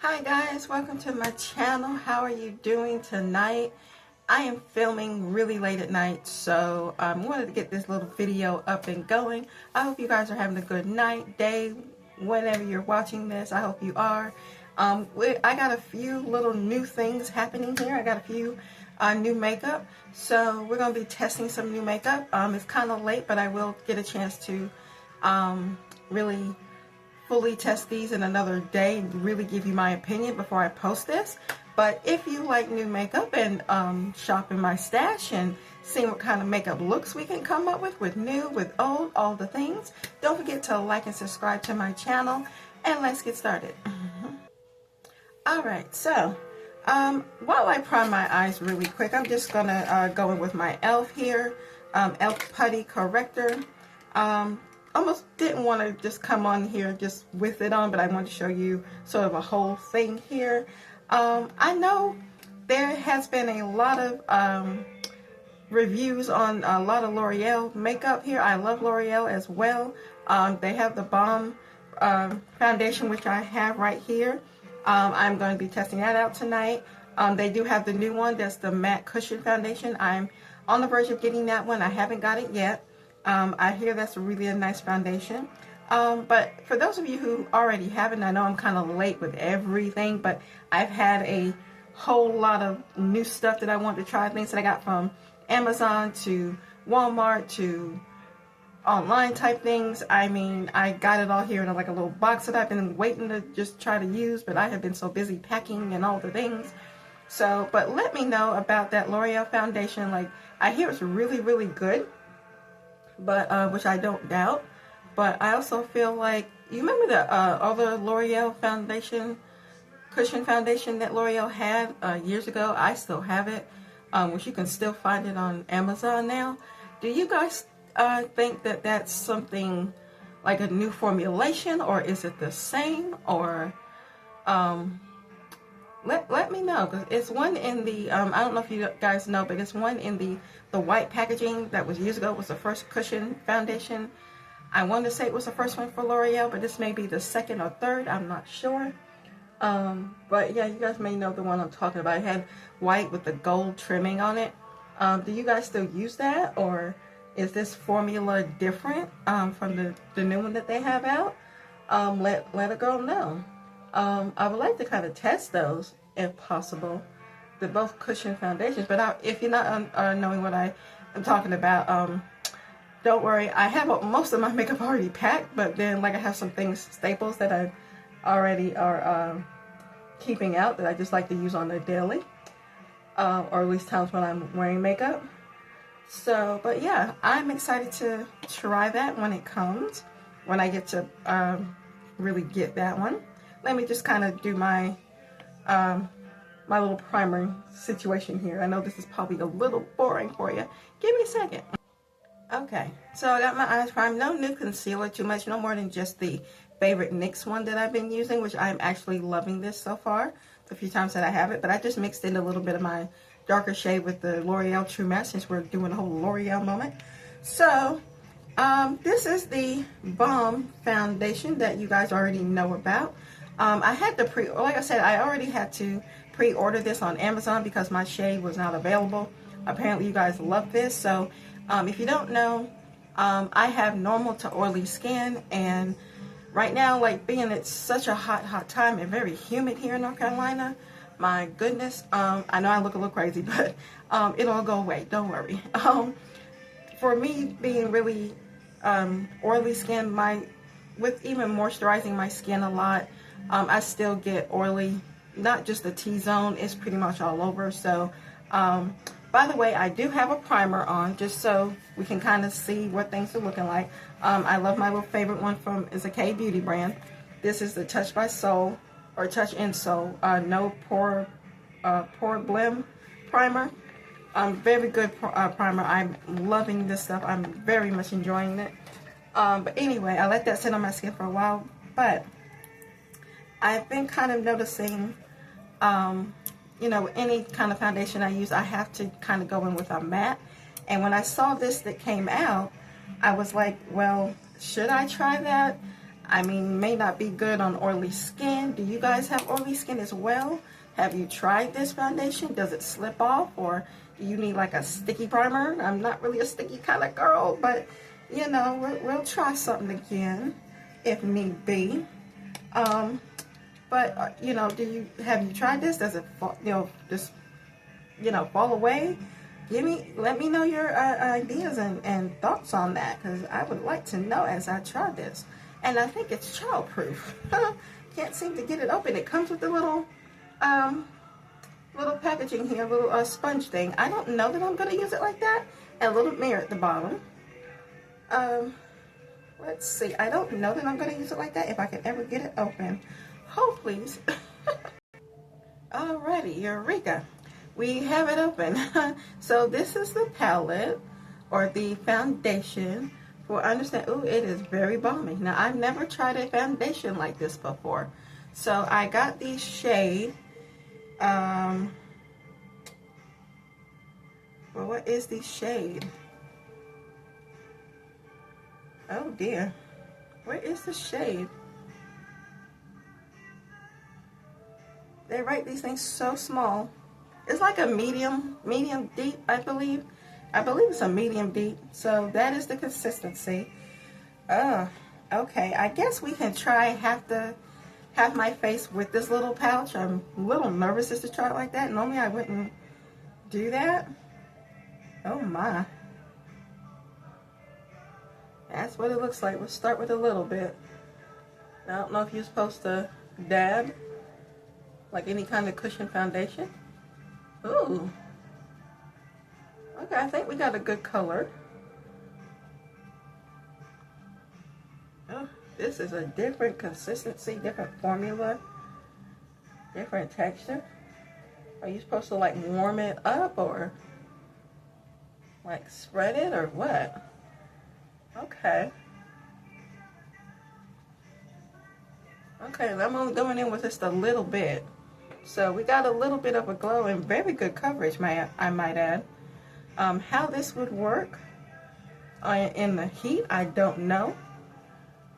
Hi guys, welcome to my channel. How are you doing tonight? I am filming really late at night, so I wanted to get this little video up and going. I hope you guys are having a good night, day, whenever you're watching this. I hope you are. I got a few little new things happening here. I got a few new makeup, so we're going to be testing some new makeup. It's kind of late, but I will get a chance to really fully test these in another day and really give you my opinion before I post this. But if you like new makeup and shopping my stash and seeing what kind of makeup looks we can come up with new, with old, all the things, don't forget to like and subscribe to my channel, and let's get started. Alright, so while I prime my eyes really quick, I'm just gonna go in with my e.l.f. here, e.l.f. Putty Corrector. Almost didn't want to just come on here just with it on, but I want to show you sort of a whole thing here. I know there has been a lot of reviews on a lot of L'Oreal makeup here. I love L'Oreal as well. They have the Balm foundation, which I have right here. I'm going to be testing that out tonight. They do have the new one, that's the matte cushion foundation. I'm on the verge of getting that one. I haven't got it yet. I hear that's really a nice foundation. But for those of you who already have it, and I know I'm kind of late with everything, but I've had a whole lot of new stuff that I want to try, things that I got from Amazon to Walmart to online type things. I mean, I got it all here in like a little box that I've been waiting to just try to use, but I have been so busy packing and all the things. So, but let me know about that L'Oreal foundation. Like, I hear it's really, really good, but which I don't doubt. But I also feel like, you remember the other L'Oreal foundation, cushion foundation that L'Oreal had years ago? I still have it, which you can still find it on Amazon now. Do you guys think that that's something like a new formulation, or is it the same? Or let me know, because it's one in the I don't know if you guys know, but it's one in the white packaging that was years ago. It was the first cushion foundation. I want to say it was the first one for L'Oreal, but this may be the second or third, I'm not sure. But yeah, you guys may know the one I'm talking about. It had white with the gold trimming on it. Do you guys still use that, or is this formula different from the new one that they have out? Let a girl know. I would like to kind of test those if possible. They're both cushion foundations, but if you're not knowing what I am talking about, don't worry. I have most of my makeup already packed, but then like I have some things, staples that I already are keeping out that I just like to use on the daily, or at least times when I'm wearing makeup. So, but yeah, I'm excited to try that when it comes, when I get to really get that one. Let me just kind of do my my little primer situation here. I know this is probably a little boring for you. Give me a second. Okay, so I got my eyes primed. No new concealer, too much, no more than just the favorite NYX one that I've been using, which I'm actually loving this so far, the few times that I have it. But I just mixed in a little bit of my darker shade with the L'Oreal True Match, since we're doing a whole L'Oreal moment. So, this is the Balm foundation that you guys already know about. I had to like I said, I already had to pre-order this on Amazon because my shade was not available. Apparently you guys love this. So if you don't know, I have normal to oily skin, and right now, like, being it's such a hot time and very humid here in North Carolina, my goodness, I know I look a little crazy, but it'll go away, don't worry. For me, being really oily skin, with even moisturizing my skin a lot, I still get oily, not just the T-zone, it's pretty much all over. So, by the way, I do have a primer on, just so we can kind of see what things are looking like. I love my little favorite one is a K Beauty brand. This is the Touch by Soul, or Touch in Soul, no pore blem primer. Very good primer. I'm loving this stuff. I'm very much enjoying it. But anyway, I let that sit on my skin for a while, but I've been kind of noticing, you know, any kind of foundation I use, I have to kind of go in with a matte. And when I saw this that came out, I was like, well, should I try that? I mean, may not be good on oily skin. Do you guys have oily skin as well? Have you tried this foundation? Does it slip off, or do you need like a sticky primer? I'm not really a sticky kind of girl, but you know, we'll try something again if need be. But you know, have you tried this? Does it fall, just fall away? Let me know your ideas and thoughts on that, because I would like to know as I try this. And I think it's childproof. Can't seem to get it open. It comes with a little packaging here, a little sponge thing. I don't know that I'm going to use it like that. And a little mirror at the bottom. Let's see. I don't know that I'm going to use it like that if I can ever get it open. Oh, please. Alrighty, Eureka. We have it open. So this is the palette or the foundation for Understand. Ooh, it is very balmy. Now, I've never tried a foundation like this before. So I got the shade. Well, what is the shade? Oh dear. Where is the shade? They write these things so small. It's like a medium deep, I believe. I believe it's a medium deep. So that is the consistency. Okay. I guess we can try half my face with this little pouch. I'm a little nervous just to try it like that. Normally I wouldn't do that. Oh my. That's what it looks like. We'll start with a little bit. I don't know if you're supposed to dab like any kind of cushion foundation. Ooh. Okay, I think we got a good color. Oh, this is a different consistency, different formula, different texture. Are you supposed to like warm it up or like spread it or what? Okay. Okay, I'm only going in with just a little bit. So we got a little bit of a glow and very good coverage, I might add. How this would work in the heat, I don't know.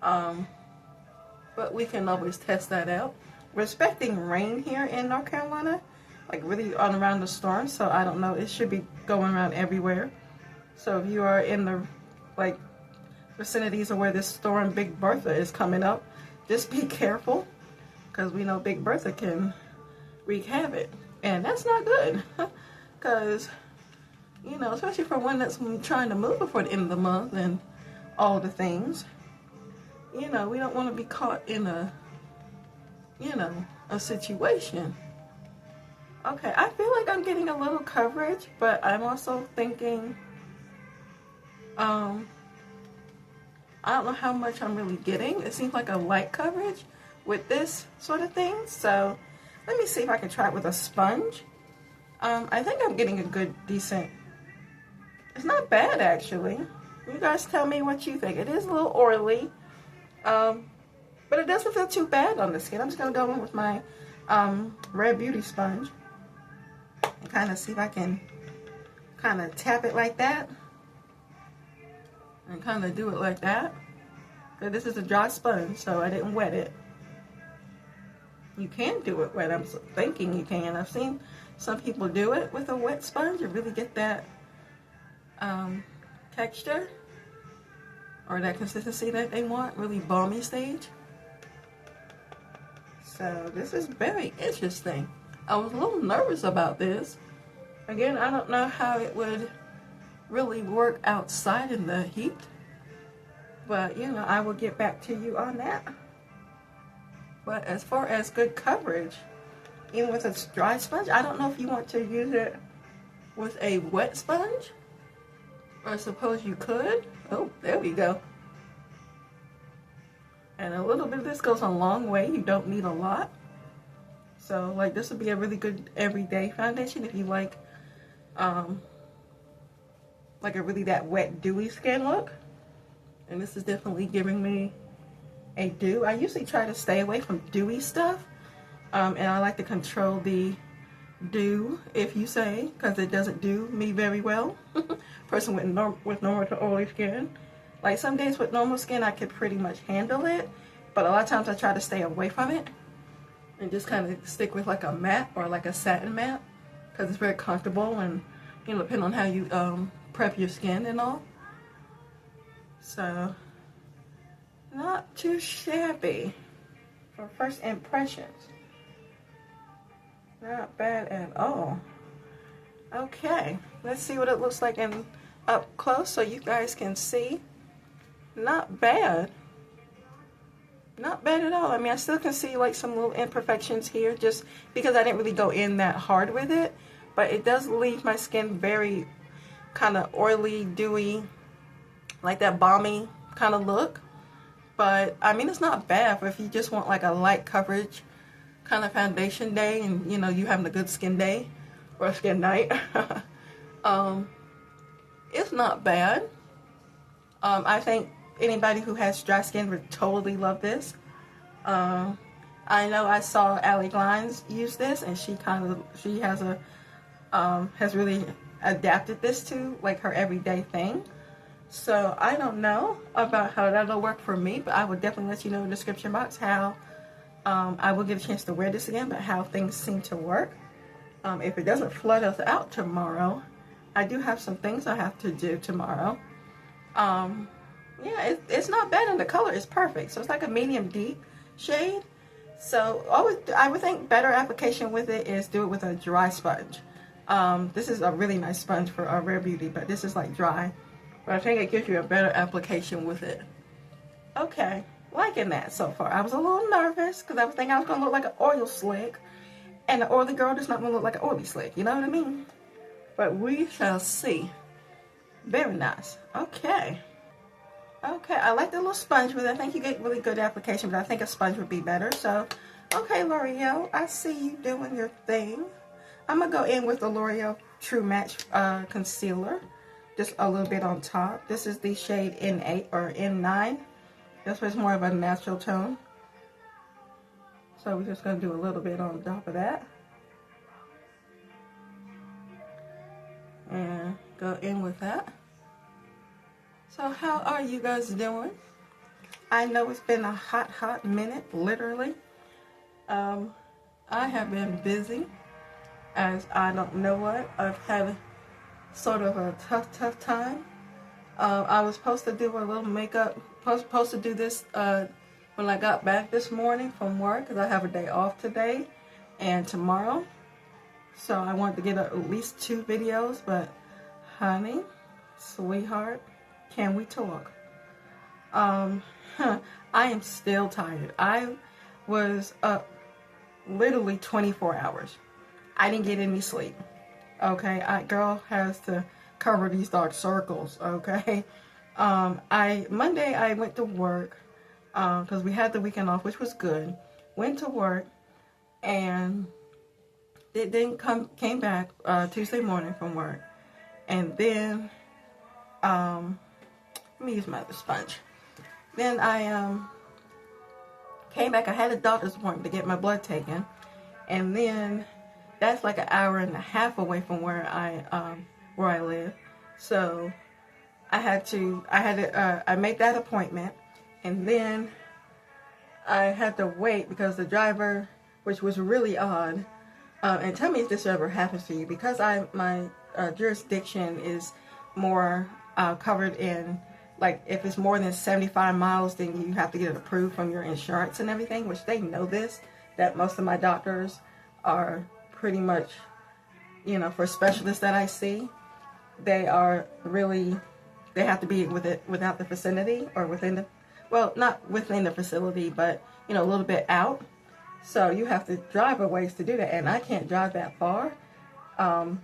But we can always test that out. We're expecting rain here in North Carolina, like really on around the storm. So I don't know, it should be going around everywhere. So if you are in the like vicinities of where this storm Big Bertha is coming up, just be careful, because we know Big Bertha can wreak havoc, and that's not good. Because you know, especially for one that's trying to move before the end of the month and all the things, you know, we don't want to be caught in a situation. Okay, I feel like I'm getting a little coverage, but I'm also thinking I don't know how much I'm really getting. It seems like a light coverage with this sort of thing. So let me see if I can try it with a sponge. I think I'm getting a good, decent. It's not bad, actually. You guys tell me what you think. It is a little oily, but it doesn't feel too bad on the skin. I'm just going to go in with my Red Beauty sponge and kind of see if I can kind of tap it like that. And kind of do it like that. Because this is a dry sponge, so I didn't wet it. You can do it wet. I'm thinking you can. I've seen some people do it with a wet sponge. You really get that texture or that consistency that they want. Really balmy stage. So this is very interesting. I was a little nervous about this. Again, I don't know how it would really work outside in the heat, but you know, I will get back to you on that. But as far as good coverage, even with a dry sponge, I don't know if you want to use it with a wet sponge, or I suppose you could. Oh, there we go. And a little bit of this goes a long way. You don't need a lot. So like this would be a really good everyday foundation if you like a really that wet, dewy skin look. And this is definitely giving me a dew. I usually try to stay away from dewy stuff. And I like to control the dew, if you say, because it doesn't do me very well. Person with normal to oily skin. Like some days with normal skin, I could pretty much handle it. but a lot of times I try to stay away from it and just kind of stick with like a matte or like a satin matte, because it's very comfortable, and you know, depending on how you prep your skin and all. So not too shabby for first impressions. Not bad at all. Okay, let's see what it looks like in up close so you guys can see. Not bad. Not bad at all. I mean, I still can see like some little imperfections here just because I didn't really go in that hard with it. But it does leave my skin very kind of oily, dewy, like that balmy kind of look. But I mean, it's not bad for if you just want like a light coverage kind of foundation day, and you know, you having a good skin day or a skin night. It's not bad. I think anybody who has dry skin would totally love this. I know I saw Allie Glines use this, and she has really adapted this to like her everyday thing. So I don't know about how that'll work for me, but I will definitely let you know in the description box how I will get a chance to wear this again, but how things seem to work. If it doesn't flood us out tomorrow, I do have some things I have to do tomorrow. Yeah, it's not bad, and the color is perfect. So it's like a medium deep shade. So I would think better application with it is do it with a dry sponge. This is a really nice sponge for Rare Beauty, but this is like dry. But I think it gives you a better application with it. Okay, liking that so far. I was a little nervous because I was thinking I was going to look like an oil slick. And the oily girl does not want to look like an oily slick. You know what I mean? But we shall see. Very nice. Okay. Okay, I like the little sponge with it. I think you get really good application, but I think a sponge would be better. So, okay, L'Oreal, I see you doing your thing. I'm going to go in with the L'Oreal True Match Concealer. Just a little bit on top. This is the shade N8 or N9. This was more of a natural tone. So we're just going to do a little bit on top of that. And go in with that. So how are you guys doing? I know it's been a hot minute, literally. I have been busy, as I don't know what. I've had sort of a tough time. I was supposed to do a little makeup, supposed to do this when I got back this morning from work, because I have a day off today and tomorrow. So I wanted to get at least 2 videos, but honey, sweetheart, can we talk? I am still tired. I was up literally 24 hours. I didn't get any sleep. Okay, girl has to cover these dark circles. Okay, Monday I went to work because we had the weekend off, which was good. Went to work and came back Tuesday morning from work, and then let me use my other sponge. Then I came back. I had a doctor's appointment to get my blood taken, and then that's like an hour and a half away from where I live. So I made that appointment, and then I had to wait because the driver, which was really odd, and tell me if this ever happens to you, because my jurisdiction is more covered in, like, if it's more than 75 miles, then you have to get it approved from your insurance and everything, which they know this, that most of my doctors are pretty much, you know, for specialists that I see, they are really, they have to be without the vicinity, or within the, well, not within the facility, but, you know, a little bit out. So you have to drive a ways to do that, and I can't drive that far. And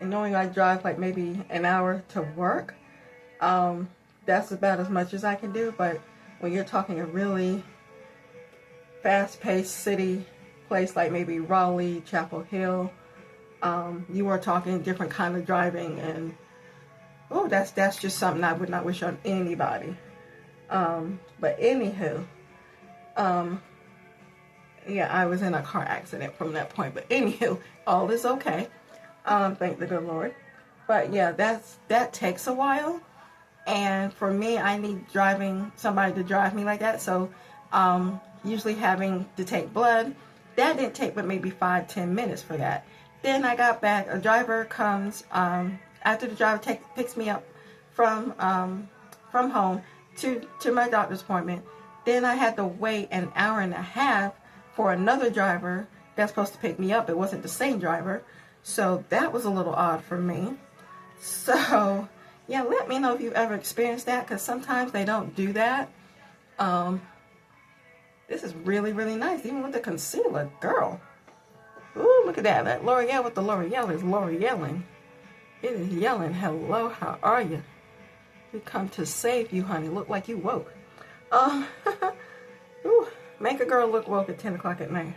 knowing I drive like maybe an hour to work, that's about as much as I can do. But when you're talking a really fast-paced city place like maybe Raleigh, Chapel Hill, you are talking different kind of driving, and oh, that's just something I would not wish on anybody. But anywho, yeah, I was in a car accident from that point. But anywho, all is okay. Thank the good Lord. But yeah, that takes a while. And for me, I need somebody to drive me like that. So usually having to take blood. That didn't take but maybe 5-10 minutes for that. Then I got back. A driver comes after the driver picks me up from home to my doctor's appointment. Then I had to wait an hour and a half for another driver that's supposed to pick me up. It wasn't the same driver, so that was a little odd for me. So yeah, let me know if you've ever experienced that, because sometimes they don't do that. This is really, really nice, even with the concealer, girl. Ooh, look at that. That L'Oreal with the L'Oreal is L'Orealing. It is yelling, hello, how are you? We come to save you, honey. Look like you woke. Ooh, make a girl look woke at 10 o'clock at night.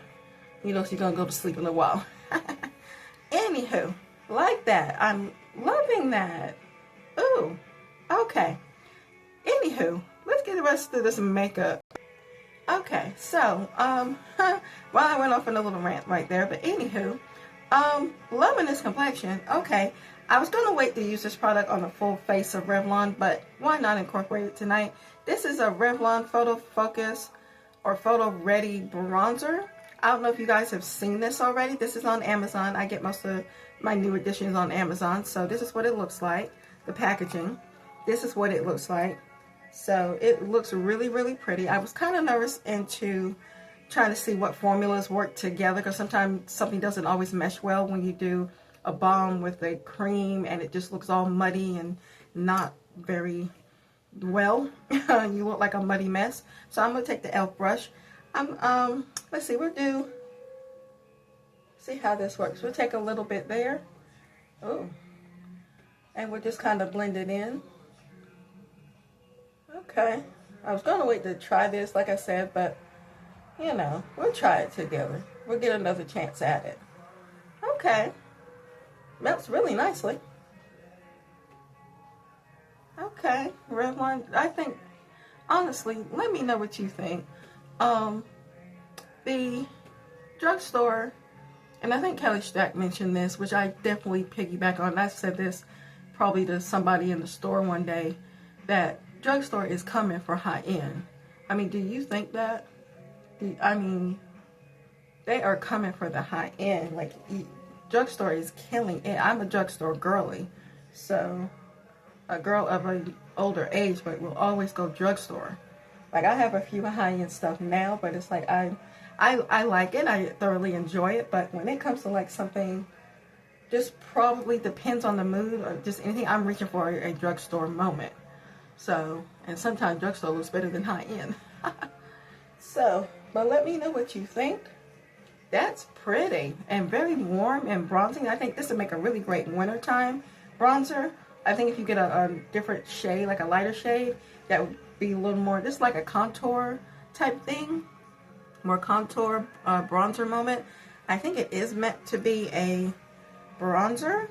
You know she's gonna go to sleep in a while. Anywho, like that. I'm loving that. Ooh, okay. Anywho, let's get the rest of this makeup. Okay, so, well, I went off on a little rant right there, but anywho, loving this complexion. Okay, I was going to wait to use this product on the full face of Revlon, but why not incorporate it tonight? This is a Revlon Photo Focus or Photo Ready Bronzer. I don't know if you guys have seen this already. This is on Amazon. I get most of my new editions on Amazon, so this is what it looks like, the packaging. This is what it looks like. So it looks really, really pretty. I was kind of nervous into trying to see what formulas work together, because sometimes something doesn't always mesh well when you do a balm with a cream and it just looks all muddy and not very well. You look like a muddy mess. So I'm going to take the e.l.f. brush. Let's see, see how this works. We'll take a little bit there. Oh. And we'll just kind of blend it in. Okay, I was going to wait to try this, like I said, but, you know, we'll try it together. We'll get another chance at it. Okay, melts really nicely. Okay, Revlon, I think, honestly, let me know what you think. The drugstore, and I think Kelly Stack mentioned this, which I definitely piggyback on. I said this probably to somebody in the store one day, that drugstore is coming for high end. I mean, do you think that? I mean, they are coming for the high end. Like, drugstore is killing it. I'm a drugstore girly, so a girl of an older age, but will always go drugstore. Like, I have a few high end stuff now, but it's like I like it. I thoroughly enjoy it. But when it comes to like something, just probably depends on the mood or just anything. I'm reaching for a drugstore moment. So, and sometimes drugstore looks better than high end. So, but let me know what you think. That's pretty and very warm and bronzing. I think this would make a really great wintertime bronzer. I think if you get a different shade, like a lighter shade, that would be a little more, just like a contour type thing. More contour bronzer moment. I think it is meant to be a bronzer.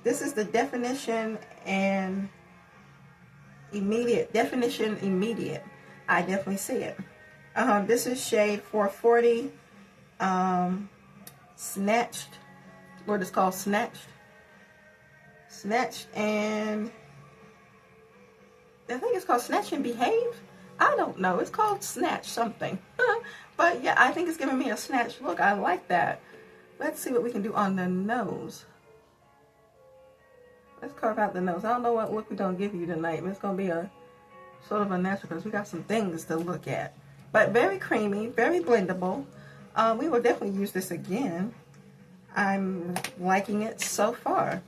This is the Definition and Immediate. Definition Immediate. I definitely see it. This is shade 440. Snatched. What it's called, Snatched. Snatched, and I think it's called Snatch and Behave. I don't know. It's called Snatch something. But yeah, I think it's giving me a snatch look. I like that. Let's see what we can do on the nose. Let's carve out the nose. I don't know what look we're going to give you tonight, but it's going to be a sort of a natural, because we got some things to look at. But very creamy, very blendable. We will definitely use this again. I'm liking it so far.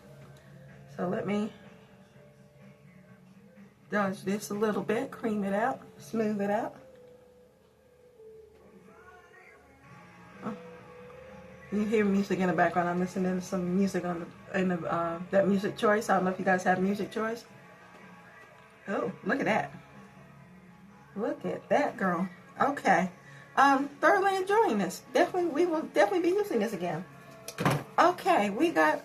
So let me dodge this a little bit, cream it out, smooth it out. You hear music in the background. I'm listening to some music on that music choice. I don't know if you guys have music choice. Oh, look at that. Look at that, girl. Okay. Thoroughly enjoying this. Definitely, we will definitely be using this again. Okay, we got,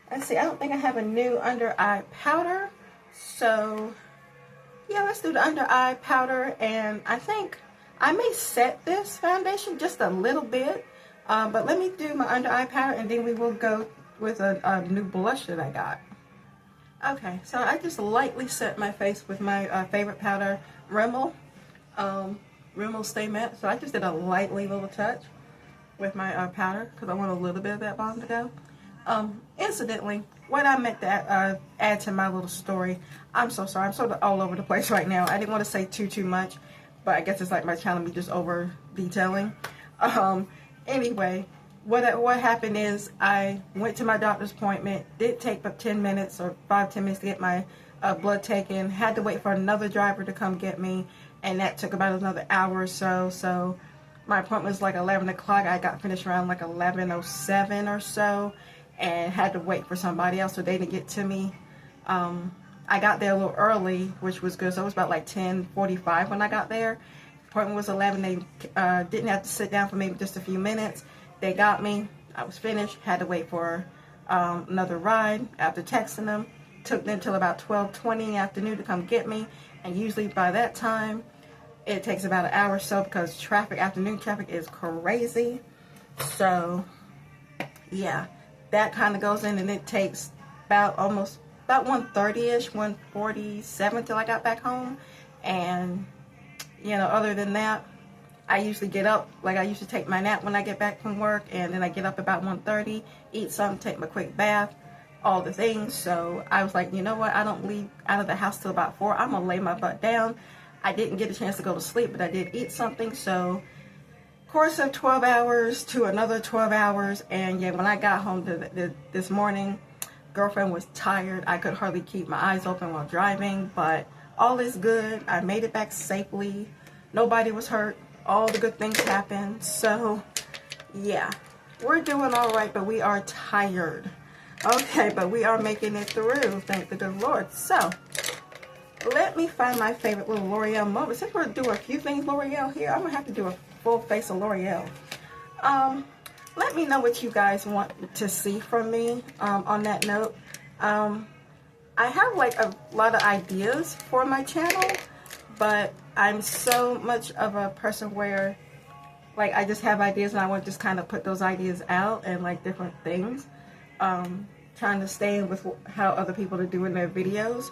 let's see, I don't think I have a new under eye powder. So, yeah, let's do the under eye powder. And I think I may set this foundation just a little bit. But let me do my under eye powder, and then we will go with a new blush that I got. Okay, so I just lightly set my face with my favorite powder, Rimmel, Rimmel Stay Matte. So I just did a lightly little touch with my powder because I want a little bit of that balm to go. Incidentally, what I meant to add to my little story, I'm so sorry, I'm sort of all over the place right now. I didn't want to say too much, but I guess it's like my channel, me just over detailing. Anyway, what happened is I went to my doctor's appointment. Did take about 10 minutes or 5-10 minutes to get my blood taken. Had to wait for another driver to come get me, and that took about another hour or so. So my appointment was like 11 o'clock. I got finished around like 11:07 or so, and had to wait for somebody else, so they didn't get to me. I got there a little early, which was good. So it was about like 10:45 when I got there. Appointment was 11. They didn't have to sit down for maybe just a few minutes. They got me. I was finished. Had to wait for another ride. After texting them, took them till about 12:20 in the afternoon to come get me. And usually by that time, it takes about an hour or so because traffic, afternoon traffic, is crazy. So yeah, that kind of goes in, and it takes about 1:30ish, 1:47 till I got back home. And you know, other than that, I usually get up, like I usually take my nap when I get back from work, and then I get up about 1:30, eat something, take my quick bath, all the things. So I was like, you know what, I don't leave out of the house till about 4. I'm gonna lay my butt down. I didn't get a chance to go to sleep, but I did eat something. So course of 12 hours to another 12 hours, and yeah, when I got home this morning, girlfriend was tired. I could hardly keep my eyes open while driving, but all is good. I made it back safely. Nobody was hurt. All the good things happened. So yeah, we're doing all right, but we are tired. Okay, but we are making it through, thank the good Lord. So let me find my favorite little L'Oreal moment. Since we're doing a few things L'Oreal here, I'm gonna have to do a full face of L'Oreal. Let me know what you guys want to see from me. On that note, I have like a lot of ideas for my channel, but I'm so much of a person where like I just have ideas and I want to just kind of put those ideas out and like different things. Trying to stay in with how other people are doing their videos.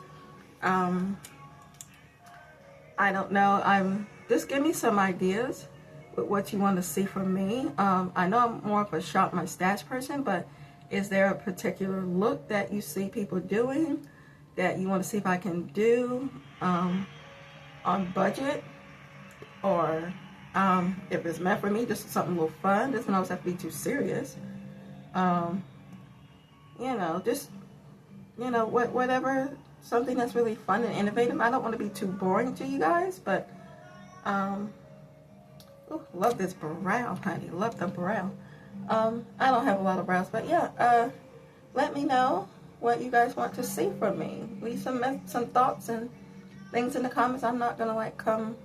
I don't know. Just give me some ideas with what you want to see from me. I know I'm more of a shop my stash person, but is there a particular look that you see people doing that you want to see if I can do on budget, or if it's meant for me, just something a little fun. Doesn't always have to be too serious. You know, just, you know, whatever, something that's really fun and innovative. I don't want to be too boring to you guys, but ooh, love this brow, honey. Love the brow. I don't have a lot of brows, but yeah, let me know what you guys want to see from me. Leave some thoughts and things in the comments. I'm not gonna like come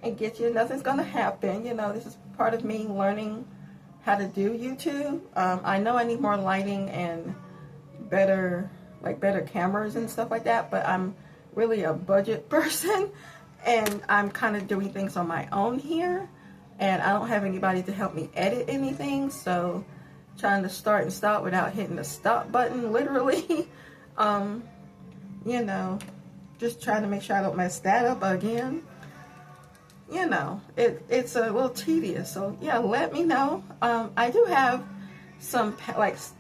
and get you. Nothing's gonna happen. You know, this is part of me learning how to do YouTube. I know I need more lighting and better cameras and stuff like that, but I'm really a budget person, and I'm kind of doing things on my own here, and I don't have anybody to help me edit anything, so trying to start and stop without hitting the stop button, literally. You know, just trying to make sure I don't mess that up again. You know, it's a little tedious, so yeah, let me know. I do have some palettes,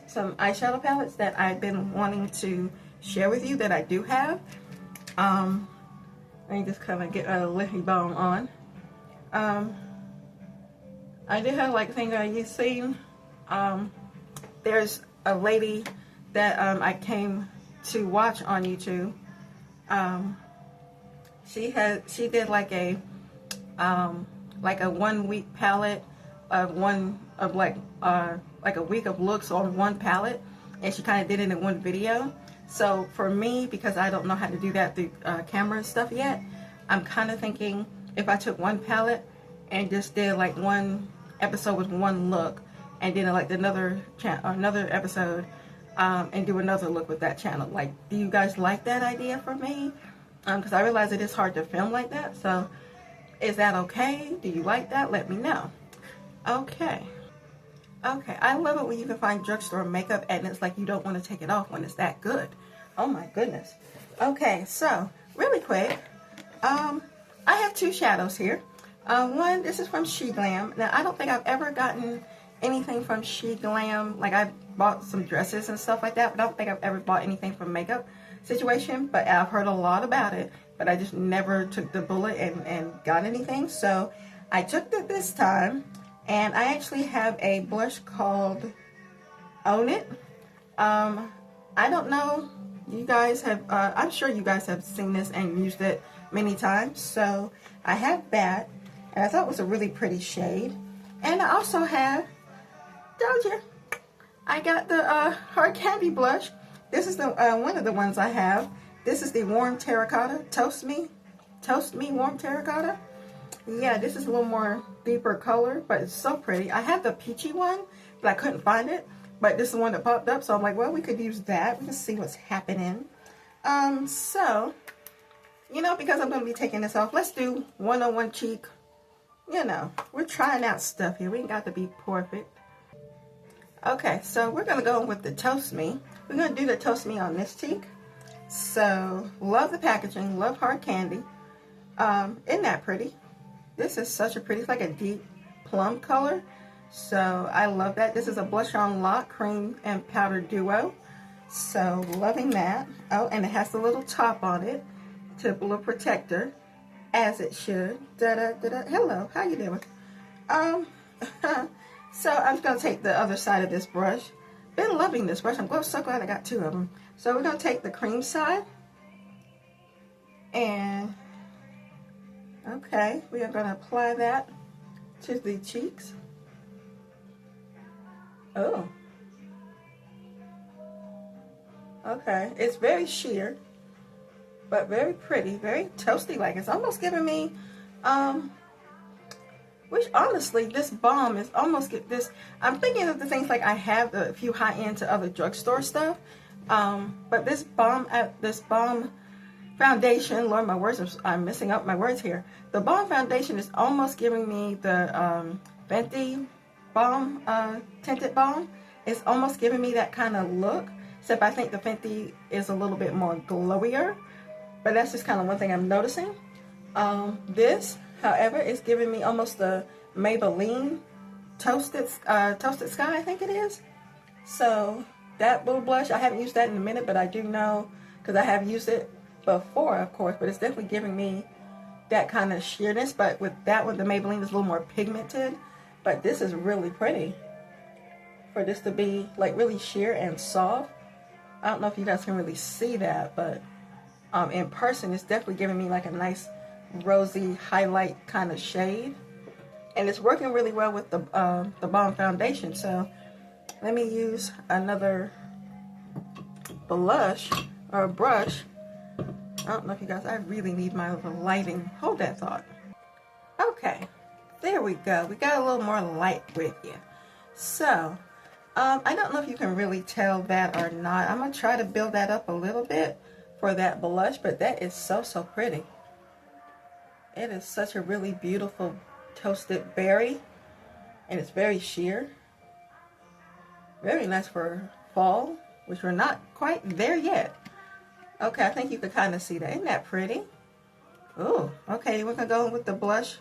some eyeshadow palettes that I've been wanting to share with you that I do have. Let me just kind of get a lippy balm on. I do have like things that you've seen. There's a lady that I came to watch on YouTube. She did like a 1 week palette of like a week of looks on one palette, and she kind of did it in one video. So for me, because I don't know how to do that through camera and stuff yet, I'm kind of thinking if I took one palette and just did like one episode with one look, and then like another episode and do another look with that channel. Like, do you guys like that idea for me? Because I realize it is hard to film like that. So is that okay? Do you like that? Let me know. Okay. I love it when you can find drugstore makeup and it's like you don't want to take it off when it's that good. Oh my goodness. Okay, so really quick, I have two shadows here. One, this is from She Glam. Now, I don't think I've ever gotten anything from She Glam. Like, I bought some dresses and stuff like that, but I don't think I've ever bought anything from Makeup Situation. But I've heard a lot about it, but I just never took the bullet and got anything. So I took it this time, and I actually have a blush called Own It. I don't know. You guys have, I'm sure you guys have seen this and used it many times. So I have that, and I thought it was a really pretty shade. And I also have, told you, I got the Hard Candy blush. This is the one of the ones I have. This is the Warm Terracotta, Toast Me Warm Terracotta. Yeah, this is a little more deeper color, but it's so pretty. I have the peachy one, but I couldn't find it. But this is the one that popped up, so I'm like, well, we could use that. We can see what's happening. So, you know, because I'm going to be taking this off, let's do one on one cheek. You know, we're trying out stuff here. We ain't got to be perfect. Okay, so we're going to go with the Toast Me. We're going to do the Toast Me on this cheek. So, love the packaging. Love Hard Candy. Isn't that pretty? This is such a pretty, it's like a deep plum color. So I love that. This is a Blush on Lock Cream and Powder Duo. So loving that. Oh, and it has the little top on it to a little protector, as it should. Hello, how you doing? So I'm just gonna take the other side of this brush. Been loving this brush. I'm so glad I got two of them. So we're gonna take the cream side, and okay, we are gonna apply that to the cheeks. Oh, okay. It's very sheer, but very pretty, very toasty-like. It's almost giving me, which honestly, this balm is almost this. I'm thinking of the things like I have a few high-end to other drugstore stuff, but this balm foundation. Lord, my words I'm messing up my words here. The balm foundation is almost giving me the Fenty balm tinted balm. It's almost giving me that kind of look, except I think the Fenty is a little bit more glowier, but that's just kind of one thing I'm noticing. This, however, is giving me almost the Maybelline toasted sky, I think it is. So that little blush, I haven't used that in a minute, but I do know because I have used it before, of course, but it's definitely giving me that kind of sheerness. But with that one, the Maybelline is a little more pigmented. But this is really pretty for this to be like really sheer and soft. I don't know if you guys can really see that, but in person it's definitely giving me like a nice rosy highlight kind of shade, and it's working really well with the balm foundation. So let me use another blush or brush. I don't know if you guys, I really need my little lighting. Hold that thought. Okay. There we go. We got a little more light with you. So, I don't know if you can really tell that or not. I'm going to try to build that up a little bit for that blush, but that is so pretty. It is such a really beautiful toasted berry, and it's very sheer. Very nice for fall, which we're not quite there yet. Okay, I think you can kind of see that. Isn't that pretty? Ooh, okay, we're going to go with the blush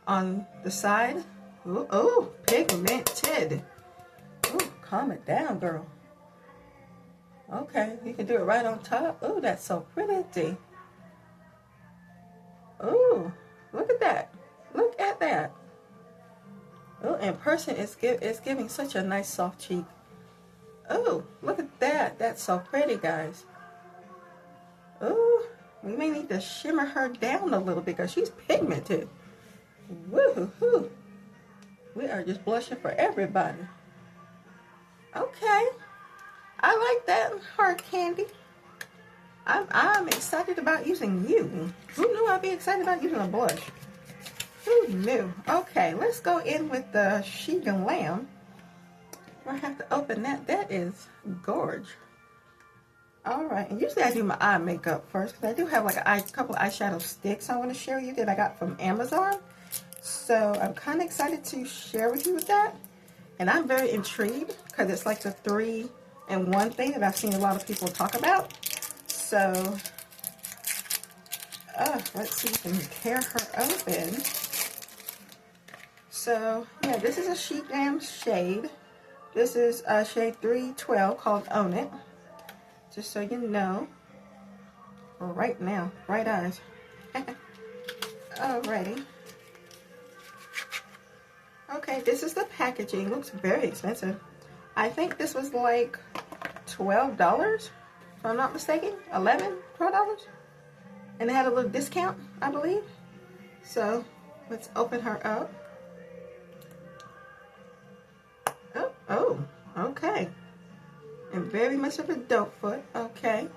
on the side. Ooh, ooh, pigmented. Ooh, calm it down, girl. Okay, you can do it right on top. Ooh, that's so pretty. Ooh, look at that. Look at that. Ooh, in person, it's giving such a nice soft cheek. Ooh, look at that. That's so pretty, guys. Ooh, we may need to shimmer her down a little bit because she's pigmented. Woo-hoo-hoo. We are just blushing for everybody. Okay. I like that Hard Candy. I'm excited about using you. Who knew I'd be excited about using a blush? Who knew? Okay, let's go in with the She Glam. I have to open that. That is gorge. Alright, and usually I do my eye makeup first because I do have like a couple of eyeshadow sticks I want to share with you that I got from Amazon. So I'm kind of excited to share with you with that. And I'm very intrigued because it's like the 3-in-1 thing that I've seen a lot of people talk about. So, let's see if we can tear her open. So, yeah, this is a Sheet Glam shade. This is shade 312 called Own It. Just so you know. For right now, bright eyes. Alrighty. Okay, this is the packaging. Looks very expensive. I think this was like $12, if I'm not mistaken. $11, $12. And they had a little discount, I believe. So, let's open her up. Oh, okay. And very much of a dope foot. Okay.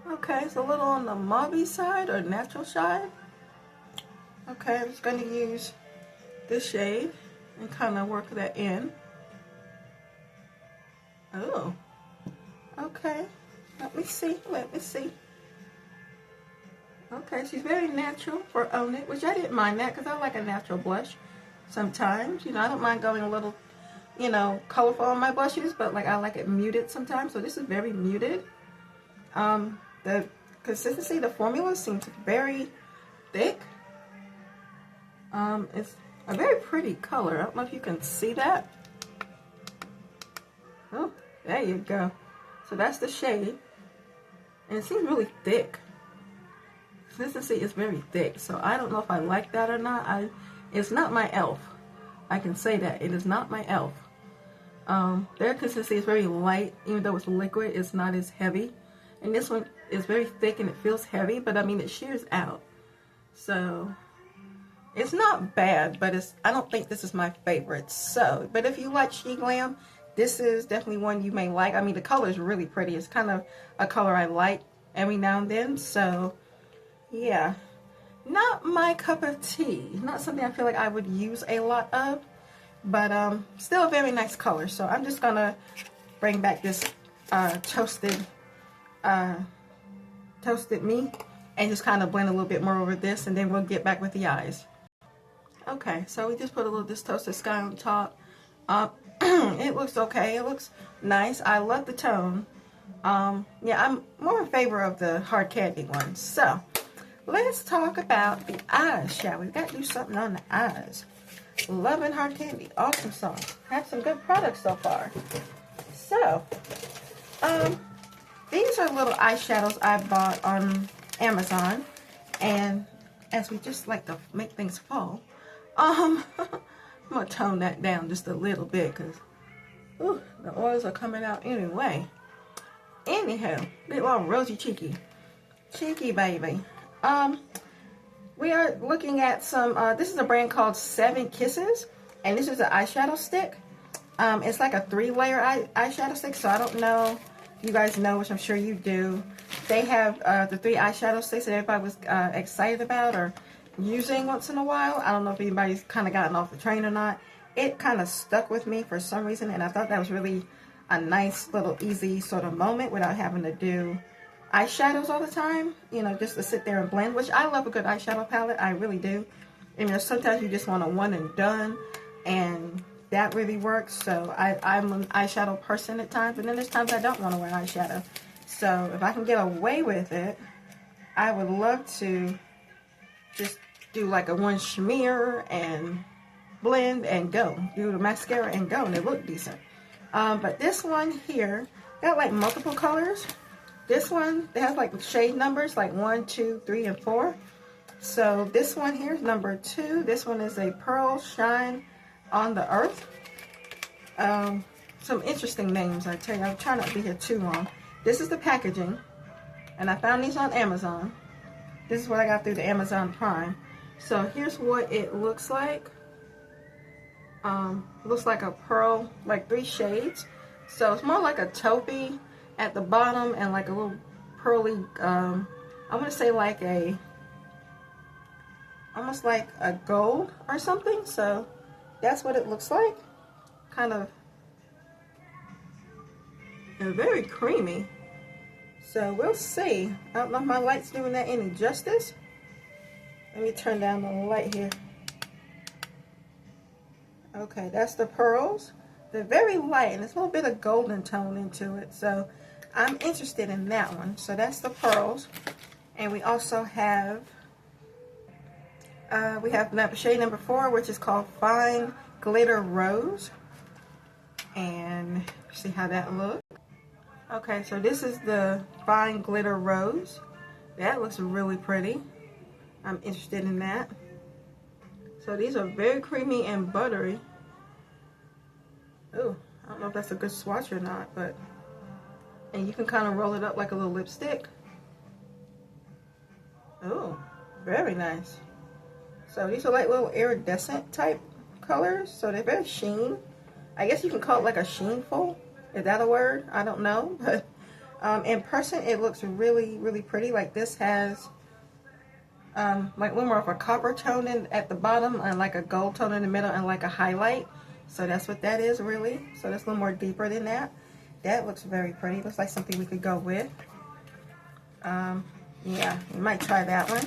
Okay, it's a little on the mauve side or natural side. Okay, I'm just going to use this shade and kind of work that in. Oh, okay. Let me see. Okay, she's very natural for Own It, which I didn't mind that because I like a natural blush sometimes. You know, I don't mind going a little, you know, colorful on my blushes, but like I like it muted sometimes. So this is very muted. The consistency, the formula seems very thick. It's a very pretty color. I don't know if you can see that. Oh, there you go. So that's the shade. And it seems really thick. Consistency is very thick. So I don't know if I like that or not. It's not my e.l.f. I can say that. It is not my e.l.f. Their consistency is very light. Even though it's liquid, it's not as heavy. And this one is very thick and it feels heavy. But I mean, it shears out. So it's not bad, but I don't think this is my favorite. So, but if you like Sheet Glam, this is definitely one you may like. I mean, the color is really pretty. It's kind of a color I like every now and then. So, yeah. Not my cup of tea. Not something I feel like I would use a lot of. But still a very nice color. So, I'm just going to bring back this toasted me. And just kind of blend a little bit more over this. And then we'll get back with the eyes. Okay, so we just put a little this toasted sky on top. It looks okay. It looks nice. I love the tone. Yeah, I'm more in favor of the hard candy one. So, let's talk about the eyes, shall we? We've got to do something on the eyes. Loving hard candy. Awesome sauce. Have some good products so far. So, these are little eyeshadows I bought on Amazon. And as we just like to make things fall, I'm going to tone that down just a little bit because the oils are coming out anyway. Anyhow, little all rosy cheeky. Cheeky baby. We are looking at some, this is a brand called 7 Kisses. And this is an eyeshadow stick. It's like a 3-layer eyeshadow stick. So I don't know if you guys know, which I'm sure you do. They have the 3 eyeshadow sticks that everybody was excited about or using once in a while. I don't know if anybody's kind of gotten off the train or not. It kind of stuck with me for some reason, and I thought that was really a nice little easy sort of moment without having to do eyeshadows all the time, you know, just to sit there and blend, which I love a good eyeshadow palette. I really do. And you know, sometimes you just want a one and done, and that really works. So I'm an eyeshadow person at times, and then there's times I don't want to wear eyeshadow. So if I can get away with it, I would love to just do like a one smear and blend and go. Do the mascara and go, and it look decent. But this one here got like multiple colors. This one, it has like shade numbers like 1, 2, 3, and 4. So this one here is number 2. This one is a Pearl Shine on the Earth. Some interesting names, I tell you. I'm trying not to be here too long. This is the packaging, and I found these on Amazon. This is what I got through the Amazon Prime. So here's what it looks like. Looks like a pearl, like 3 shades. So it's more like a taupey at the bottom and like a little pearly, I want to say like almost like a gold or something. So that's what it looks like. Kind of very creamy. So we'll see. I don't know if my light's doing that any justice. Let me turn down the light here. Okay, that's the pearls. They're very light, and there's a little bit of golden tone into it. So I'm interested in that one. So that's the pearls. And we also have, shade number 4, which is called Fine Glitter Rose. And see how that looks. Okay, so this is the Fine Glitter Rose. That looks really pretty. I'm interested in that. So these are very creamy and buttery. Oh, I don't know if that's a good swatch or not, but, and you can kind of roll it up like a little lipstick. Oh, very nice. So these are like little iridescent type colors. So they're very sheen. I guess you can call it like a sheenful. Is that a word? I don't know. But in person, it looks really, really pretty. Like this has like a little more of a copper tone at the bottom and like a gold tone in the middle and like a highlight. So that's what that is really. So that's a little more deeper than that. That looks very pretty. Looks like something we could go with. Yeah, we might try that one.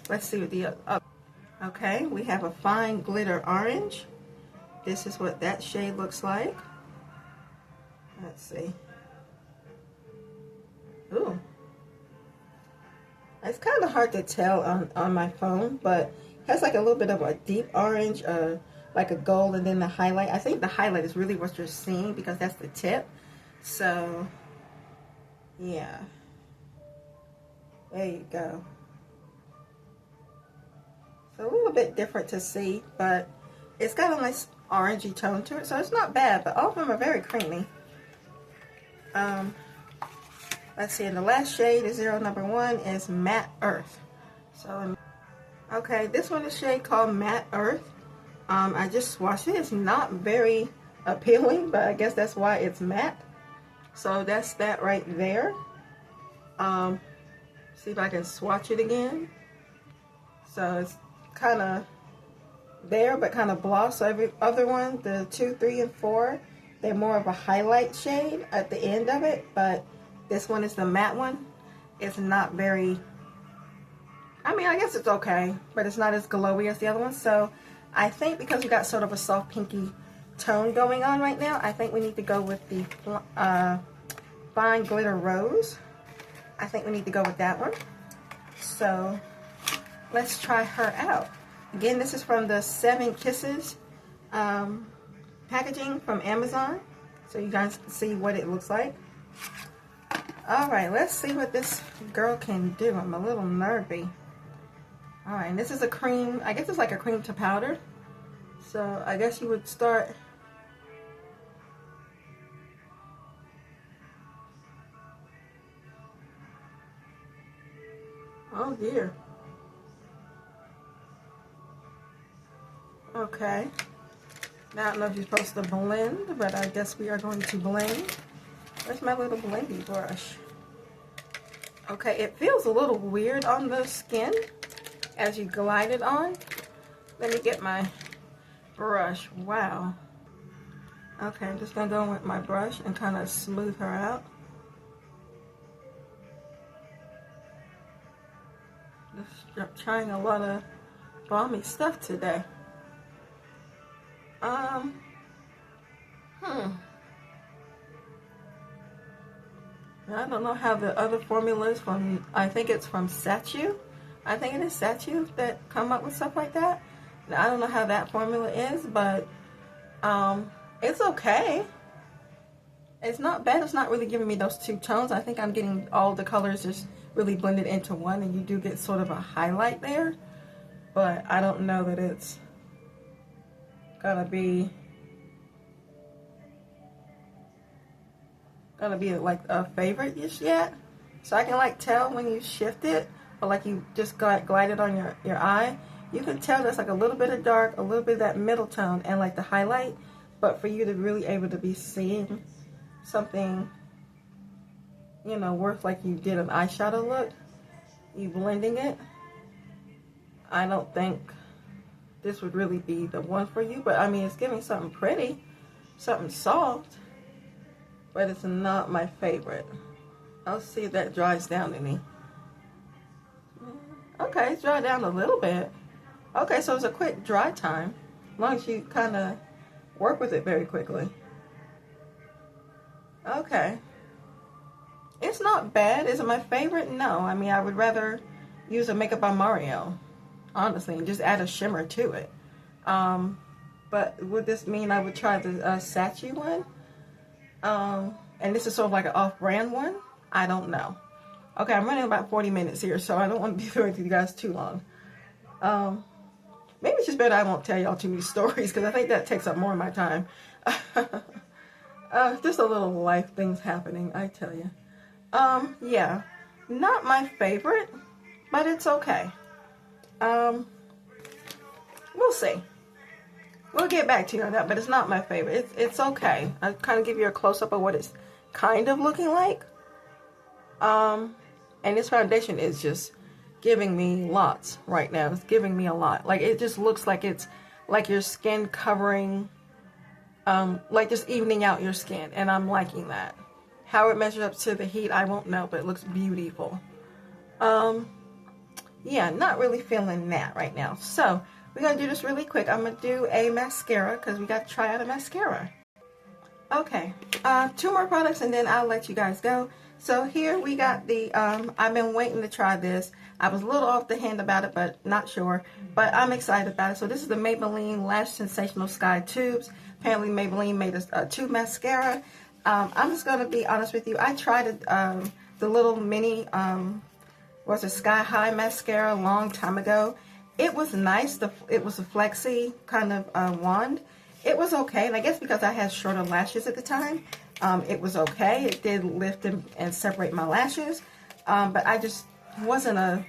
Let's see what the okay, we have a Fine Glitter Orange. This is what that shade looks like. Let's see. Ooh. It's kind of hard to tell on my phone, but it has like a little bit of a deep orange, like a gold, and then the highlight. I think the highlight is really what you're seeing because that's the tip. So, yeah. There you go. So a little bit different to see, but it's got a nice orangey tone to it, so it's not bad, but all of them are very creamy. Let's see, and the last shade is number 1 is Matte Earth. So, okay, this one is shade called Matte Earth. I just swatched it. It's not very appealing, but I guess that's why it's matte. So that's that right there. See if I can swatch it again. So it's kind of there, but kind of gloss. So every other one, the 2, 3, and 4, they're more of a highlight shade at the end of it, but this one is the matte one. It's not very, I mean, I guess it's okay, but it's not as glowy as the other one. So I think because we got sort of a soft pinky tone going on right now, I think we need to go with the Fine Glitter Rose. I think we need to go with that one. So let's try her out. Again, this is from the 7 Kisses packaging from Amazon. So you guys can see what it looks like. Alright, let's see what this girl can do. I'm a little nervy. Alright, and this is a cream. I guess it's like a cream to powder. So I guess you would start. Oh dear. Okay. Now I don't know if you're supposed to blend, but I guess we are going to blend. Where's my little blendy brush? Okay, it feels a little weird on the skin as you glide it on. Let me get my brush. Wow. Okay, I'm just gonna go in with my brush and kind of smooth her out. Just trying a lot of balmy stuff today. I don't know how the other formula is from, I think it's from Satchu. I think it is Satchu that come up with stuff like that. Now, I don't know how that formula is, but it's okay. It's not bad. It's not really giving me those 2 tones. I think I'm getting all the colors just really blended into one, and you do get sort of a highlight there. But I don't know that it's gonna be like a favorite just yet. So I can like tell when you shift it, or like you just glide it on your eye, you can tell there's like a little bit of dark, a little bit of that middle tone, and like the highlight. But for you to really able to be seeing something, you know, worth like you did an eyeshadow look, you blending it, I don't think this would really be the one for you. But I mean, it's giving something pretty, something soft, but it's not my favorite. I'll see if that dries down any. Okay, it's dried down a little bit. Okay, so it's a quick dry time, as long as you kind of work with it very quickly. Okay. It's not bad. Is it my favorite? No. I mean, I would rather use a Makeup by L'Oreal, honestly, and just add a shimmer to it. But would this mean I would try the Sachi one? And this is sort of like an off-brand one? I don't know. Okay, I'm running about 40 minutes here, so I don't want to be with you guys too long. Maybe it's just better I won't tell y'all too many stories, because I think that takes up more of my time. Just a little life things happening, I tell you. Yeah, not my favorite, but it's okay. We'll see. We'll get back to you on that, but it's not my favorite. It's okay. I'll kind of give you a close-up of what it's kind of looking like. And this foundation is just giving me lots right now. It's giving me a lot. Like, it just looks like it's like your skin covering, like just evening out your skin, and I'm liking that. How it measures up to the heat, I won't know, but it looks beautiful. Yeah, not really feeling that right now. So we're gonna do this really quick. I'm gonna do a mascara because we got to try out a mascara. Okay, 2 more products and then I'll let you guys go. So here we got the, I've been waiting to try this. I was a little off the hand about it, but not sure. But I'm excited about it. So this is the Maybelline Lash Sensational Sky Tubes. Apparently Maybelline made a tube mascara. I'm just going to be honest with you. I tried the little mini, was a Sky High mascara a long time ago. It was nice. It was a flexi kind of wand. It was okay, and I guess because I had shorter lashes at the time, it was okay. It did lift and separate my lashes, but I just wasn't a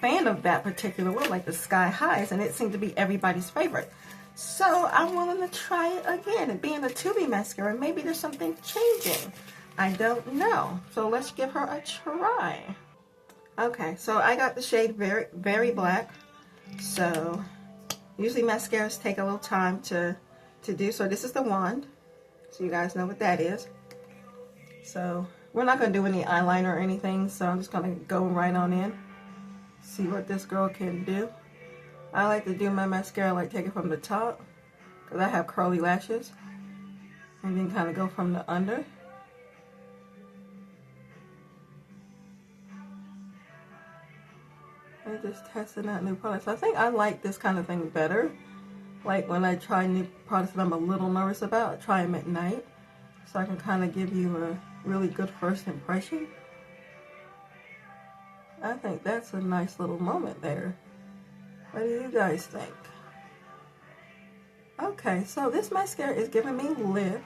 fan of that particular one, like the Sky Highs, and it seemed to be everybody's favorite. So I'm willing to try it again. And being a tubey mascara, maybe there's something changing. I don't know. So let's give her a try. Okay, so I got the shade Very, Very Black. So usually mascaras take a little time to do. So this is the wand. So you guys know what that is. So we're not going to do any eyeliner or anything. So I'm just going to go right on in. See what this girl can do. I like to do my mascara, like take it from the top, because I have curly lashes, and then kind of go from the under. I'm just testing out new products. I think I like this kind of thing better. Like when I try new products that I'm a little nervous about, I try them at night, so I can kind of give you a really good first impression. I think that's a nice little moment there. What do you guys think? Okay, so this mascara is giving me lift.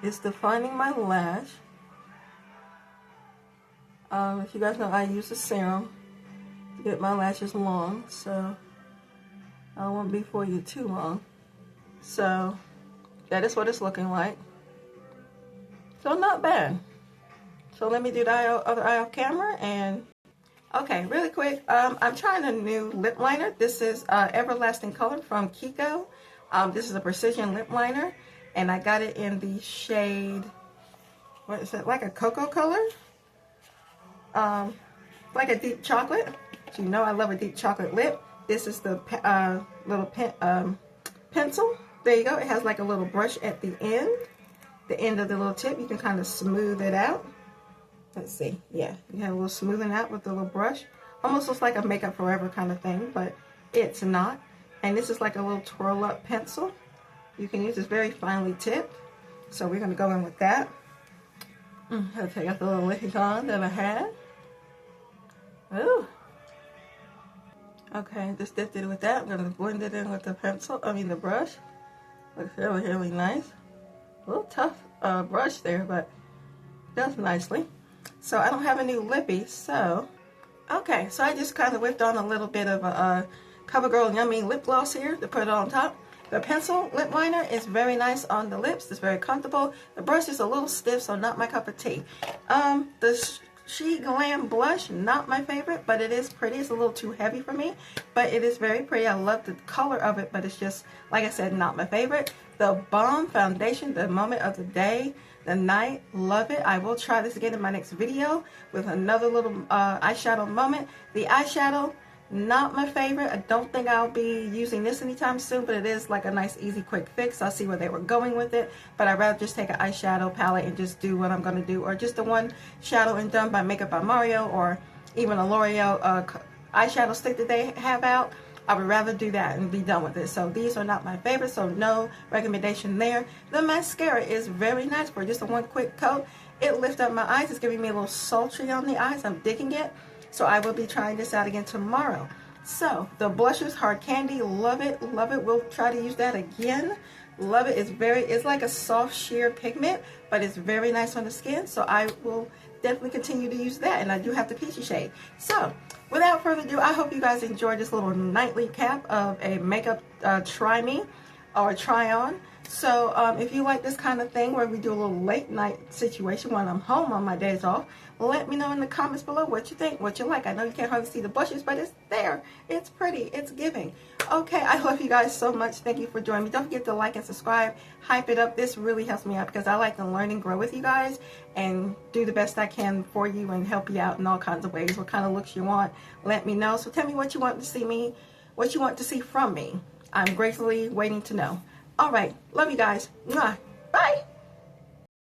It's defining my lash. If you guys know, I use a serum to get my lashes long, so I won't be for you too long. So that is what it's looking like. So not bad. So let me do the other eye off camera and... Okay, really quick, I'm trying a new lip liner. This is Everlasting Color from Kiko. This is a precision lip liner, and I got it in the shade, what is it, like a cocoa color? Like a deep chocolate. So you know I love a deep chocolate lip. This is the little pencil. There you go. It has like a little brush at the end of the little tip. You can kind of smooth it out. Let's see, yeah, you have a little smoothing out with the little brush. Almost looks like a Makeup Forever kind of thing, but it's not. And this is like a little twirl up pencil. You can use this very finely tipped. So we're gonna go in with that. I'll take out the little liquid on that I had. Ooh. Okay, just dipped it with that. I'm gonna blend it in with the pencil, the brush. Looks really, really nice. A little tough brush there, but does nicely. So I don't have a new lippy, so... Okay, so I just kind of whipped on a little bit of a CoverGirl Yummy lip gloss here to put it on top. The pencil lip liner is very nice on the lips. It's very comfortable. The brush is a little stiff, so not my cup of tea. The She Glam blush, not my favorite, but it is pretty. It's a little too heavy for me, but it is very pretty. I love the color of it, but it's just, like I said, not my favorite. The Balm foundation, the moment of the day, the night, love it. I will try this again in my next video with another little eyeshadow moment. The eyeshadow Not my favorite. I don't think I'll be using this anytime soon, but it is like a nice, easy, quick fix. I'll see where they were going with it, but I'd rather just take an eyeshadow palette and just do what I'm going to do, or just the one shadow and done by Makeup by Mario, or even a L'Oreal eyeshadow stick that they have out. I would rather do that and be done with it. So these are not my favorite, so no recommendation there. The mascara is very nice for just a one quick coat. It lifts up my eyes. It's giving me a little sultry on the eyes. I'm digging it. So I will be trying this out again tomorrow. So the blushes, Hard Candy, love it, love it. We'll try to use that again. Love it. It's like a soft sheer pigment, but it's very nice on the skin. So I will definitely continue to use that. And I do have the peachy shade. So without further ado, I hope you guys enjoyed this little nightly cap of a makeup try me or try on. So if you like this kind of thing where we do a little late night situation when I'm home on my days off, let me know in the comments below what you think, what you like. I know you can't hardly see the blushes, but it's there. It's pretty. It's giving. Okay, I love you guys so much. Thank you for joining me. Don't forget to like and subscribe. Hype it up. This really helps me out because I like to learn and grow with you guys and do the best I can for you and help you out in all kinds of ways. What kind of looks you want, let me know. So tell me what you want to see what you want to see from me. I'm gratefully waiting to know. All right. Love you guys. Mwah. Bye.